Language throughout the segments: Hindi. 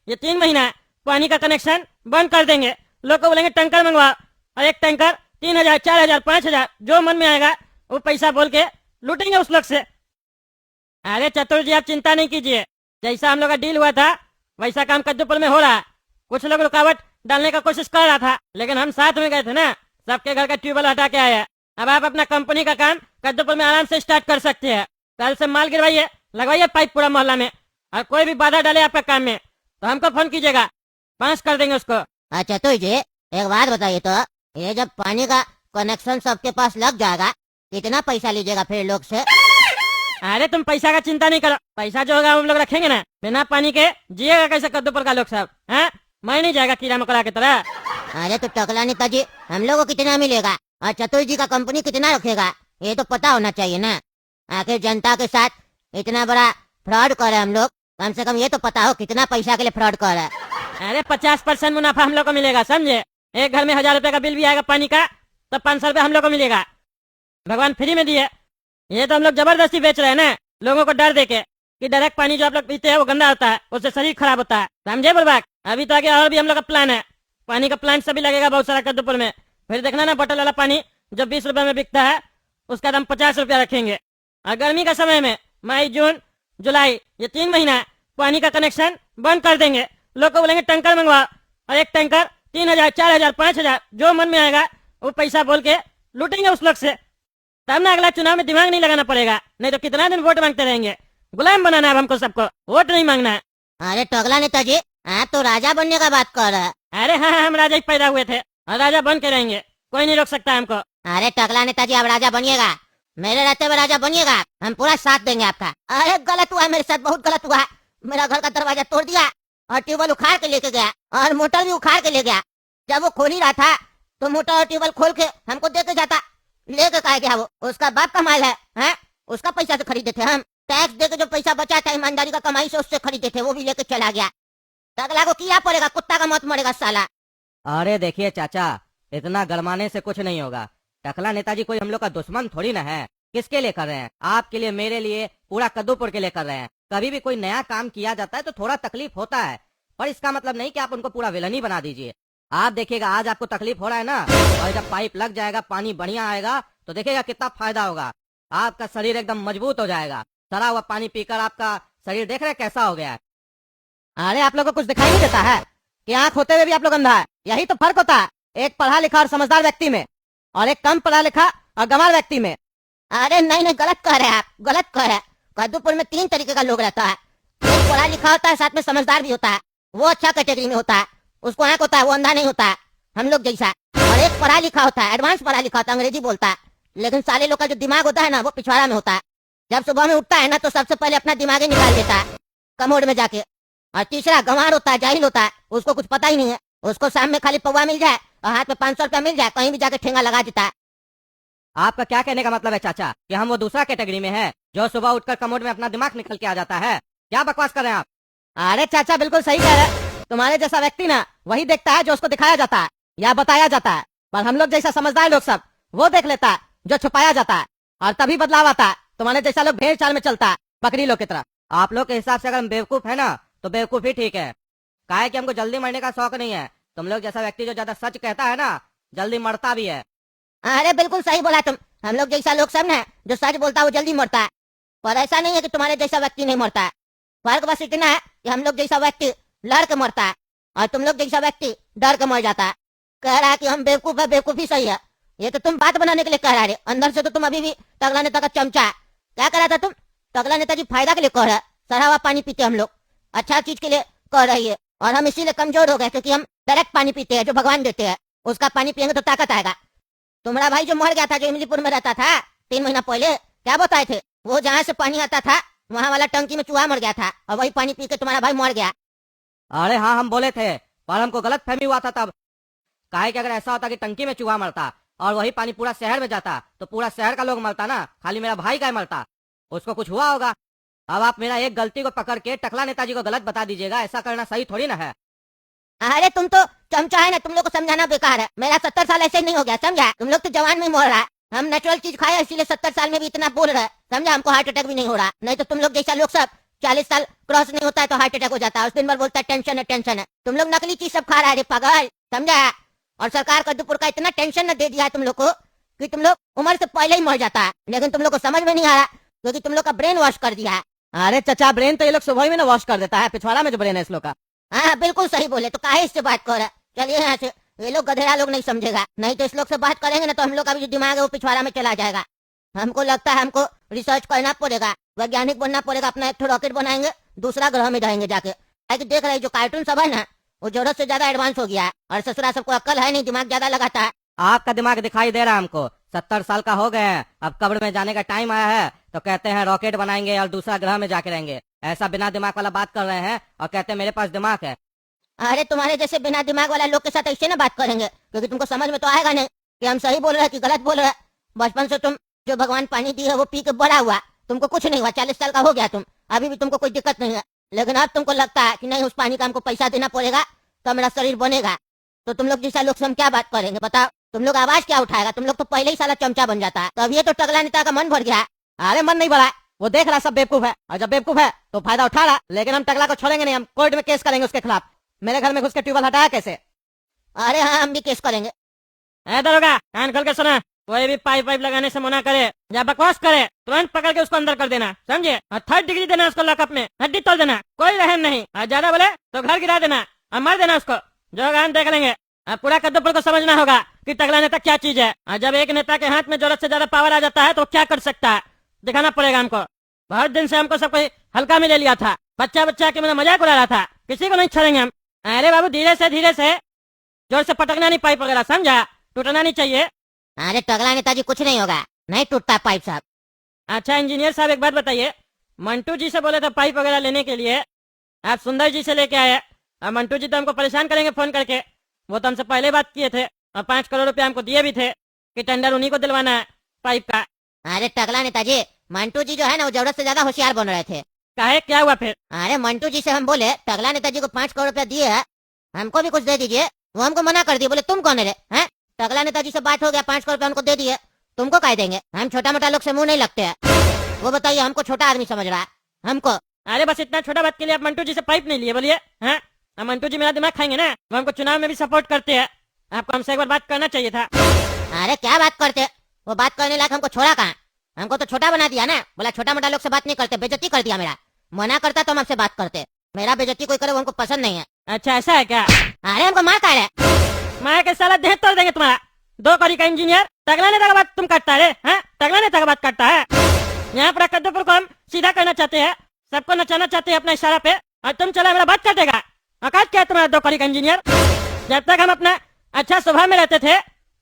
ये 3 महीना पानी का कनेक्शन बंद कर देंगे। लोग को बोलेंगे टैंकर मंगवाओ, और एक टैंकर 3,000, 4,000, 5,000 जो मन में आएगा वो पैसा बोल के लूटेंगे उस लोग से। अरे चतुर जी, आप चिंता नहीं कीजिए, जैसा हम लोग का डील हुआ था वैसा काम कद्दूपुर में हो रहा है। कुछ लोग रुकावट डालने का कोशिश कर रहा था, लेकिन हम साथ में गए थे ना, सबके घर का ट्यूबवेल हटा के आए हैं। अब आप अपना कंपनी का काम कद्दूपुर में आराम से स्टार्ट कर सकते हैं। कल से माल गिरवाइए, लगवाइए पाइप पूरा मोहल्ला में, और कोई भी बाधा डाले आपका काम में तो हमको फोन कीजिएगा, पास कर देंगे उसको। अच्छा तो जी एक बात बताइए, तो ये जब पानी का कनेक्शन सबके पास लग जाएगा कितना पैसा लीजिएगा फिर लोग से? अरे तुम पैसा का चिंता नहीं करो, पैसा जो होगा हम लोग रखेंगे ना। बिना पानी के जिएगा कैसे कद्दूपुर का लोग सब? हैं, मैं नहीं जाएगा कीड़ा मकोड़ा की तरह। अरे तो टकला नेताजी, हम लोग को कितना मिलेगा और चतुर जी का कंपनी कितना रखेगा, ये तो पता होना चाहिए ना। आखिर जनता के साथ इतना बड़ा फ्रॉड करे हम लोग, कम से कम ये तो पता हो कितना पैसा के लिए फ्रॉड करे। अरे 50% मुनाफा हम लोग को मिलेगा, समझे? एक घर में 1,000 रुपए का बिल भी आएगा पानी का तो 500 रुपए हम लोग को मिलेगा। भगवान फ्री में दिए, ये तो हम लोग जबरदस्ती बेच रहे हैं ना, लोगों को डर देके कि डायरेक्ट पानी जो आप लोग पीते हैं वो गंदा होता है, उससे शरीर खराब होता है, समझे बुलबाग? अभी तो आगे और भी हम लोग का प्लान है, पानी का प्लांट सभी लगेगा बहुत सारा कद्दूपुर में। फिर देखना ना, बोतल वाला पानी जो 20 रुपए में बिकता है उसका दाम 50 रुपया रखेंगे। और गर्मी का समय में मई, जून, जुलाई, ये 3 महीना पानी का कनेक्शन बंद कर देंगे। लोग को बोलेंगे टैंकर मंगवाओ, और एक टैंकर 3,000, 4,000, 5,000 जो मन में आएगा वो पैसा बोल के लूटेंगे उस लोग से। तब ना अगला चुनाव में दिमाग नहीं लगाना पड़ेगा, नहीं तो कितना दिन वोट मांगते रहेंगे। गुलाम बनाना है अब हमको, सबको वोट नहीं मांगना है। अरे टकला नेताजी, आप तो राजा बनने का बात कर रहे हैं। अरे हाँ, हम राजा ही पैदा हुए थे और राजा बन के रहेंगे, कोई नहीं रोक सकता हमको। अरे टकला नेताजी, आप राजा बनिएगा, मेरे रहते हुए राजा बनिएगा, हम पूरा साथ देंगे आपका। अरे गलत हुआ मेरे साथ, बहुत गलत हुआ। मेरा घर का दरवाजा तोड़ दिया और ट्यूबवेल उखाड़ के लेके गया, और मोटर भी उखाड़ के ले गया। जब वो खोल ही रहा था तो मोटर और ट्यूबवेल खोल के हमको दे के जाता, लेके कहा गया वो उसका बाप का माल है, हैं? उसका पैसा से खरीदे थे हम, टैक्स दे के जो पैसा बचा था ईमानदारी का कमाई से उससे खरीदे थे, वो भी लेके चला गया। टकला को किया पड़ेगा, कुत्ता का मौत मरेगा साला। अरे देखिए चाचा, इतना गरमाने से कुछ नहीं होगा। टकला नेताजी कोई हम लोग का दुश्मन थोड़ी ना है। किसके लिए कर रहे हैं? आपके लिए, मेरे लिए, पूरा कद्दूपुर के लिए कर रहे हैं। कभी भी कोई नया काम किया जाता है तो थोड़ा तकलीफ होता है, पर इसका मतलब नहीं कि आप उनको पूरा विलन ही बना दीजिए। आप देखिएगा, आज आपको तकलीफ हो रहा है ना, और जब पाइप लग जाएगा, पानी बढ़िया आएगा तो देखिएगा कितना फायदा होगा। आपका शरीर एकदम मजबूत हो जाएगा। सड़ा हुआ पानी पीकर आपका शरीर देख रहे कैसा हो गया है। अरे आप लोग को कुछ दिखाई नहीं देता है कि आंख होते हुए भी आप लोग अंधा है? यही तो फर्क होता है एक पढ़ा लिखा और समझदार व्यक्ति में, और एक कम पढ़ा लिखा और गंवार व्यक्ति में। अरे नहीं नहीं, गलत कह रहे हैं आप, गलत कह रहे हैं। कद्दूपुर में 3 तरीके का लोग रहता है, एक पढ़ा लिखा होता है, साथ में समझदार भी होता है, वो अच्छा कैटेगरी में होता है, उसको आंख होता है, वो अंधा नहीं होता है हम लोग जैसा। और एक पढ़ा लिखा होता है, एडवांस पढ़ा लिखा होता है, अंग्रेजी बोलता है, लेकिन साले लोग का जो दिमाग होता है ना वो पिछवाड़ा में होता है। जब सुबह में उठता है ना तो सबसे पहले अपना दिमाग ही निकाल देता है कमोड में जाके। और तीसरा गंवार होता है, जाहिल होता है, उसको कुछ पता ही नहीं है, उसको शाम में खाली पौवा मिल जाए और हाथ में 500 रुपया मिल जाए, कहीं भी जाके ठेंगा लगा देता है। आपका क्या कहने का मतलब है चाचा, कि हम वो दूसरा कैटेगरी में है जो सुबह उठकर कमोड में अपना दिमाग निकल के आ जाता है? क्या बकवास कर रहे हैं आप? अरे चाचा बिल्कुल सही कह रहे हैं, तुम्हारे जैसा व्यक्ति ना वही देखता है जो उसको दिखाया जाता है या बताया जाता है, पर हम लोग जैसा समझदार लोग सब वो देख लेता है जो छुपाया जाता है, और तभी बदलाव आता है। तुम्हारे जैसा लोग भेड़ चाल में चलता है, बकरी लोग की तरह। आप लोग के हिसाब से अगर हम बेवकूफ है ना तो बेवकूफ ही ठीक है। काहे कि हमको जल्दी मरने का शौक नहीं है। तुम लोग जैसा व्यक्ति जो ज्यादा सच कहता है ना, जल्दी मरता भी है। अरे बिल्कुल सही बोला तुम, हम लोग जैसा लोग सब ना जो सच बोलता है वो जल्दी मरता है, पर ऐसा नहीं है कि तुम्हारे जैसा व्यक्ति नहीं मरता है। फर्क बस इतना है कि हम लोग जैसा व्यक्ति लड़ के मरता है और तुम लोग जैसा व्यक्ति डर के मर जाता है। कह रहा है कि हम बेवकूफ है, बेवकूफी सही है, ये तो तुम बात बनाने के लिए कह रहा है, अंदर से तो तुम अभी भी टकला नेता का चमचा है। क्या कह रहा था तुम? टकला नेताजी फायदा के लिए कह रहा है, सड़ा हुआ पानी पीते हम लोग, अच्छा चीज के लिए कह रही है, और हम इसीलिए कमजोर हो गए क्योंकि हम डायरेक्ट पानी पीते हैं जो भगवान देते हैं, उसका पानी पियेंगे तो ताकत आएगा। तुम्हारा भाई जो मर गया था, जो इमलीपुर में रहता था 3 महीना पहले, क्या बताए थे? वो जहाँ से पानी आता था वहाँ वाला टंकी में चूहा मर गया था, और वही पानी पी के तुम्हारा भाई मर गया। अरे हाँ, हम बोले थे, पर हमको गलत फहमी हुआ था तब। काहे कि अगर ऐसा होता कि टंकी में चूहा मरता और वही पानी पूरा शहर में जाता तो पूरा शहर का लोग मरता ना, खाली मेरा भाई का मरता। उसको कुछ हुआ होगा। अब आप मेरा एक गलती को पकड़ के टकला नेताजी को गलत बता दीजिएगा, ऐसा करना सही थोड़ी ना है। अरे तुम तो चमचा है ना, तुम लोग को समझाना बेकार है। मेरा 70 साल ऐसे नहीं हो गया, समझा? तुम लोग तो जवान में मर रहा है, हम नेचुरल चीज खाए इसीलिए 70 साल में भी इतना बोल रहे हैं, समझा? हमको हार्ट अटैक भी नहीं हो रहा, नहीं तो तुम लोग जैसा लोग सब 40 साल क्रॉस नहीं होता है तो हार्ट अटैक हो जाता है। उस दिन भर बोलता है टेंशन है। तुम लोग नकली चीज सब खा रहा है रे पागल, समझा? और सरकार कद्दूपुर का इतना टेंशन न दे दिया है तुम लोग को कि तुम लोग उम्र से पहले ही मर जाता है, लेकिन तुम लोग को समझ में नहीं आ रहा क्योंकि तुम लोग का ब्रेन वॉश कर दिया है। अरे चाचा, ब्रेन तो ये लोग सुबह ही में ना वॉश कर देता है, पिछवाड़ा में जो ब्रेन है इस लोग का। हाँ बिल्कुल सही बोले, तो काहे इससे बात कर रहा है? चलिए यहाँ से, ये लोग गधेड़ा लोग नहीं समझेगा, नहीं तो इस लोग से बात करेंगे ना तो हम लोग का भी जो दिमाग है वो पिछवाड़ा में चला जाएगा। हमको लगता है हमको रिसर्च करना पड़ेगा, वैज्ञानिक बनना पड़ेगा, अपना एक रॉकेट बनाएंगे, दूसरा ग्रह में जाएंगे जाके। देख रहे जो कार्टून सब है ना वो जरूरत से ज्यादा एडवांस हो गया है, और ससुरा सबको अक्ल है नहीं, दिमाग ज्यादा लगाता है। आपका दिमाग दिखाई दे रहा है हमको, 70 साल का हो गए हैं, अब कब्र में जाने का टाइम आया है तो कहते हैं रॉकेट बनाएंगे और दूसरा ग्रह में जाके रहेंगे। ऐसा बिना दिमाग वाला बात कर रहे हैं और कहते हैं मेरे पास दिमाग है। अरे तुम्हारे जैसे बिना दिमाग वाला लोग के साथ ऐसे ना बात करेंगे, क्योंकि तुमको समझ में तो आएगा नहीं कि हम सही बोल रहे हैं कि गलत बोल रहे हैं। बचपन से तुम जो भगवान पानी दी है वो पी के बड़ा हुआ, तुमको कुछ नहीं हुआ, 40 साल का हो गया तुम, अभी भी तुमको कोई दिक्कत नहीं है। लेकिन अब तुमको लगता है कि नहीं उस पानी का हमको पैसा देना पड़ेगा तो मेरा शरीर बनेगा। तो तुम लोग जैसा लोग से हम क्या बात करेंगे बताओ? तुम लोग आवाज क्या उठाएगा? तुम लोग तो पहले ही साला चमचा बन जाता है, तो अब ये तो टकला नेता का मन भर गया है। अरे मन नहीं भरा, वो देख रहा सब बेवकूफ है, और जब बेवकूफ है तो फायदा उठा रहा। लेकिन हम टकला को छोड़ेंगे नहीं, हम कोर्ट में केस करेंगे उसके खिलाफ। मेरे घर में घुस के ट्यूबवेल हटाया कैसे? अरे हाँ हम भी केस करेंगे। दरोगा कान खोल के सुना, कोई भी पाइप लगाने से मना करे या बकवास करे तुरंत पकड़ के उसको अंदर कर देना, समझे? और 3rd डिग्री देना उसको लॉकअप में, हड्डी तोड़ देना, कोई रहम नहीं। और ज्यादा बोले तो घर गिरा देना और मार देना उसको, जो गान देख लेंगे। पूरा कद्दूपुर को समझना होगा कि टकला नेता क्या चीज है, और जब एक नेता के हाथ में जरूरत से ज्यादा पावर आ जाता है तो क्या कर सकता है दिखाना पड़ेगा हमको। बहुत दिन से हमको सब कोई हल्का में ले लिया था, बच्चा के मेरा मजाक उड़ा रहा था, किसी को नहीं छोड़ेंगे हम। अरे बाबू धीरे से जोर से पटकना नहीं पाइप वगैरह, समझा? टूटना नहीं चाहिए। अरे टकला नेताजी कुछ नहीं होगा, नहीं टूटता पाइप साहब। अच्छा इंजीनियर साहब एक बात बताइए, मंटू जी से बोले थे पाइप वगैरह लेने के लिए, आप सुंदर जी से लेके आए, और मंटू जी तो हमको परेशान करेंगे फोन करके, वो तो हमसे पहले बात किए थे और 5 करोड़ रुपया हमको दिए भी थे कि टेंडर उन्हीं को दिलवाना है पाइप का। अरे टकला नेताजी, मंटू जी जो है ना वो जरूरत से ज्यादा होशियार बन रहे थे। काहे क्या हुआ फिर? अरे मंटू जी से हम बोले टकला नेताजी को 5 करोड़ रुपया दिए है, हमको भी कुछ दे दीजिए, वो हमको मना कर दिए, बोले तुम कौन है रे? हैं? टकला नेताजी से बात हो गया, 5 करोड़ रुपया हमको दे दिए, तुमको कह देंगे? हम छोटा मोटा लोग से मुंह नहीं लगते हैं। वो बताइए हमको छोटा आदमी समझ रहा है हमको? अरे बस इतना छोटा बात के लिए आप मंटू जी से पाइप नहीं लिए बोलिए? हैं? मंटू जी मेरा दिमाग खाएंगे ना, वो हमको चुनाव में भी सपोर्ट करते हैं, आपको हमसे एक बार बात करना चाहिए था। अरे क्या बात करते, वो बात करने लायक हमको छोड़ा कहाँ? हमको तो छोटा बना दिया ना, बोला छोटा मोटा लोग से बात नहीं करते, बेइज्जती कर दिया मेरा। मना करता तो हम आपसे बात करते, मेरा बेइज्जती कोई करे वो हमको पसंद नहीं है। अच्छा ऐसा है क्या? अरे हमको मार का है, मार के साला देह तोड़ देंगे तुम्हारा। 2 कौड़ी का इंजीनियर टकला नेता का बात तुम काटता है? टकला नेता का बात काटता है? यहाँ पर कद्दूपुर को हम सीधा करना चाहते हैं, सबको नचाना चाहते हैं अपना इशारा पे, और तुम चला मेरा बात काटेगा? औकात क्या है तुम्हारा 2 कौड़ी का इंजीनियर? जब तक हम अपना अच्छा स्वभाव में रहते थे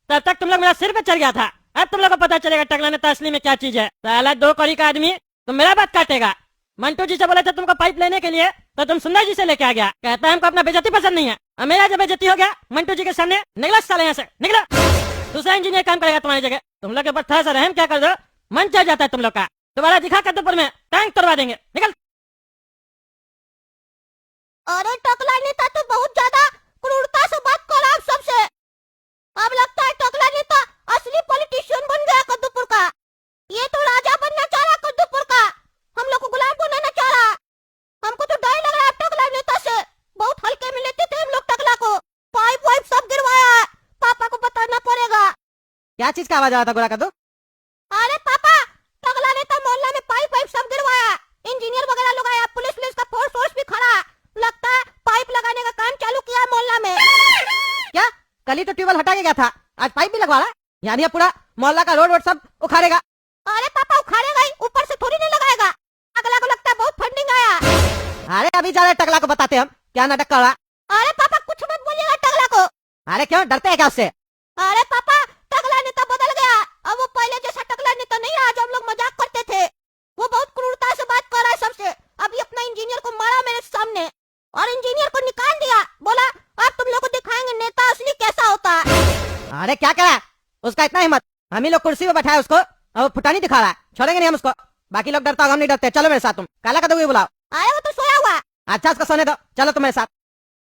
तब तक तुम लोग मेरा सिर पे चढ़ गया था, अब तुम लोग को पता चलेगा टकला नेता असली में क्या चीज है। साला 2 कौड़ी का आदमी तुम मेरा बात काटेगा? मंटू जी से बोले थे तुमको पाइप लेने के लिए तो तुम सुंदर जी से लेके आ गया, कहता है हमको अपना बेइज्जती पसंद नहीं है, और मेरा जब बेइज्जती हो गया मंटू जी के सामने, निकला साले यहाँ से, निकला। दूसरा इंजीनियर काम करेगा तुम्हारी जगह, तुम लोग के ऊपर थोड़ा सा रहम क्या कर दो, मन चढ़ जाता है तुम लोग का। दोबारा दिखा कद्दूपुर में टैंक तोड़वा देंगे, निकल। अरे टकला नेता तो बहुत ज्यादा क्रूरता से बात कर रहा है सबसे, अब लगता है टकला नेता असली पॉलिटिशियन बन गया कद्दूपुर का। ये तो राजा बनना चाह रहा कद्दूपुर का, हम लोग को गुलाम बनाना चाह रहा। हमको तो डर लग रहा है टकला नेता से, बहुत हल्के में लेते थे हम लोग टकला को, पाइप वाइप सब गिरवाया है, पापा को बताना पड़ेगा। क्या चीज का आवाज आ रहा था गोरा कद्दू? अरे पापा, टकला नेता मोहल्ला में पाइप वाइप सब गिरवाया, इंजीनियर वगैरह लोग आया, पुलिस का फोर्स भी खड़ा, लगता है पाइप लगाने का काम चालू किया मोहल्ला में। क्या कल ही तो ट्यूबवेल हटा के गया था, आज पाइप भी लगवा रहा है? यानी अब पूरा मोहल्ला का रोड सब उखाड़ेगा? अरे पापा उखाड़ेगा ही, ऊपर से थोड़ी नहीं लगाएगा, अगला को लगता है बहुत फंडिंग आया। अरे अभी जा रहे टकला को बताते हम क्या नाटक कर रहा। अरे पापा कुछ मत बोलिएगा टकला को। अरे क्यों डरते हैं क्या उससे? अरे पापा टकला नेता बदल गया, अब वो पहले जैसा टकला नेता नहीं रहा जो हम लोग मजाक करते थे, वो बहुत क्रूरता से बात कर रहा है सबसे। अभी अपना इंजीनियर को मारा मेरे सामने और इंजीनियर को निकाल दिया, बोला अब तुम लोग को दिखाएंगे नेता असली कैसा होता है। अरे क्या करा उसका इतना हिम्मत, हम ही लोग कुर्सी पे बैठाए उसको और वो फुटानी दिखा रहा है, छोड़ेंगे नहीं हम उसको। बाकी लोग डरता होगा, हम नहीं डरते, चलो मेरे साथ तुम। काला कद्दू बुलाओ। अरे वो तो सोया हुआ। अच्छा उसको सोने दो, चलो तुम मेरे साथ।